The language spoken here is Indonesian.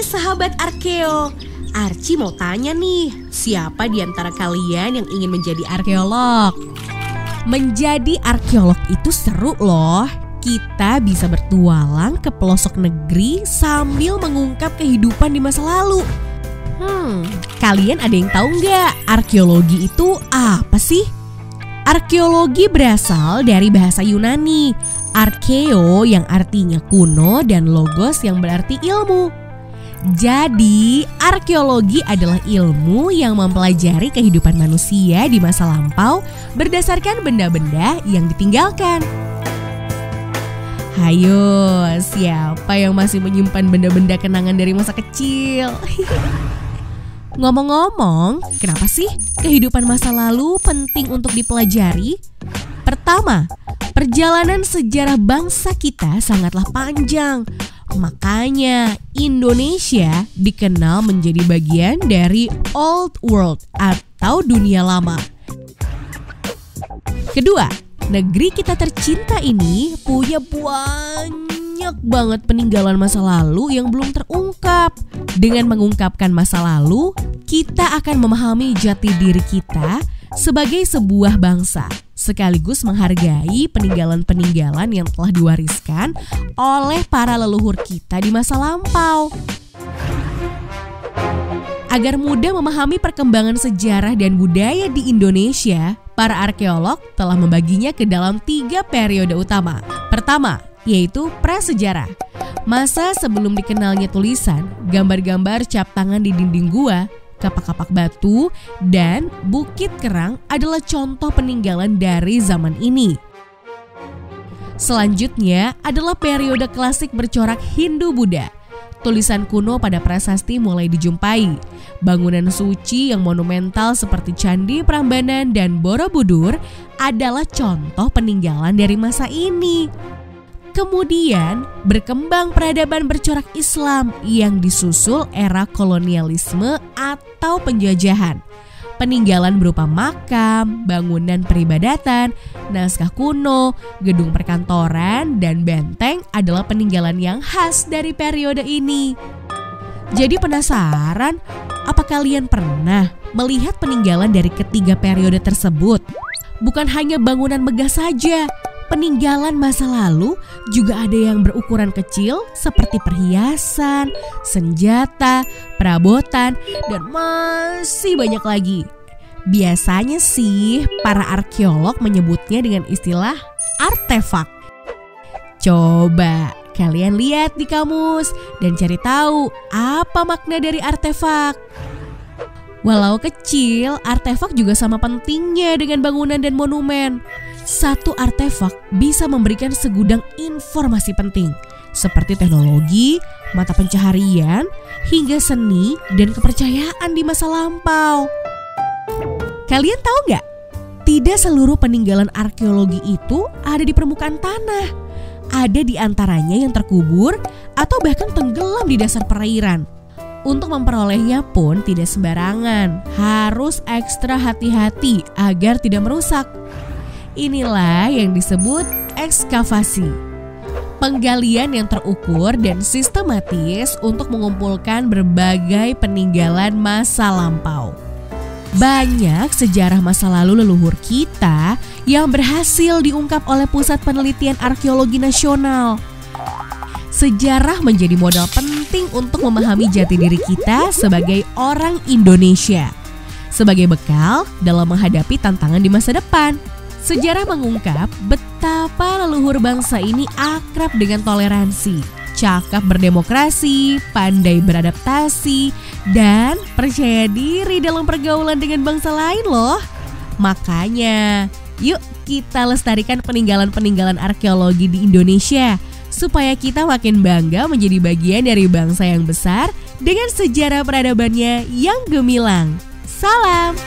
sahabat Arkeo, Archie mau tanya nih, siapa di antara kalian yang ingin menjadi arkeolog? Menjadi arkeolog itu seru loh. Kita bisa bertualang ke pelosok negeri sambil mengungkap kehidupan di masa lalu. Kalian ada yang tahu nggak arkeologi itu apa sih? Arkeologi berasal dari bahasa Yunani, arkeo yang artinya kuno dan logos yang berarti ilmu. Jadi, arkeologi adalah ilmu yang mempelajari kehidupan manusia di masa lampau berdasarkan benda-benda yang ditinggalkan. Hayo, siapa yang masih menyimpan benda-benda kenangan dari masa kecil? Ngomong-ngomong, kenapa sih kehidupan masa lalu penting untuk dipelajari? Pertama, perjalanan sejarah bangsa kita sangatlah panjang. Makanya Indonesia dikenal menjadi bagian dari Old World atau dunia lama. Kedua, negeri kita tercinta ini punya banyak banget peninggalan masa lalu yang belum terungkap. Dengan mengungkapkan masa lalu, kita akan memahami jati diri kita sebagai sebuah bangsa, sekaligus menghargai peninggalan-peninggalan yang telah diwariskan oleh para leluhur kita di masa lampau. Agar mudah memahami perkembangan sejarah dan budaya di Indonesia, para arkeolog telah membaginya ke dalam 3 periode utama. Pertama, yaitu prasejarah. Masa sebelum dikenalnya tulisan, gambar-gambar cap tangan di dinding gua, kapak-kapak batu, dan bukit kerang adalah contoh peninggalan dari zaman ini. Selanjutnya adalah periode klasik bercorak Hindu-Buddha. Tulisan kuno pada prasasti mulai dijumpai. Bangunan suci yang monumental seperti Candi Prambanan dan Borobudur adalah contoh peninggalan dari masa ini. Kemudian berkembang peradaban bercorak Islam yang disusul era kolonialisme atau penjajahan. Peninggalan berupa makam, bangunan peribadatan, naskah kuno, gedung perkantoran, dan benteng adalah peninggalan yang khas dari periode ini. Jadi penasaran, apa kalian pernah melihat peninggalan dari ketiga periode tersebut? Bukan hanya bangunan megah saja, peninggalan masa lalu juga ada yang berukuran kecil seperti perhiasan, senjata, perabotan, dan masih banyak lagi. Biasanya sih para arkeolog menyebutnya dengan istilah artefak. Coba kalian lihat di kamus dan cari tahu apa makna dari artefak. Walau kecil, artefak juga sama pentingnya dengan bangunan dan monumen. Satu artefak bisa memberikan segudang informasi penting seperti teknologi, mata pencaharian, hingga seni dan kepercayaan di masa lampau. Kalian tahu nggak? Tidak seluruh peninggalan arkeologi itu ada di permukaan tanah. Ada di antaranya yang terkubur atau bahkan tenggelam di dasar perairan. Untuk memperolehnya pun tidak sembarangan, harus ekstra hati-hati agar tidak merusak. Inilah yang disebut ekskavasi. Penggalian yang terukur dan sistematis untuk mengumpulkan berbagai peninggalan masa lampau. Banyak sejarah masa lalu leluhur kita yang berhasil diungkap oleh Pusat Penelitian Arkeologi Nasional. Sejarah menjadi modal penting untuk memahami jati diri kita sebagai orang Indonesia. Sebagai bekal dalam menghadapi tantangan di masa depan. Sejarah mengungkap betapa leluhur bangsa ini akrab dengan toleransi, cakap berdemokrasi, pandai beradaptasi, dan percaya diri dalam pergaulan dengan bangsa lain loh. Makanya, yuk kita lestarikan peninggalan-peninggalan arkeologi di Indonesia supaya kita makin bangga menjadi bagian dari bangsa yang besar dengan sejarah peradabannya yang gemilang. Salam!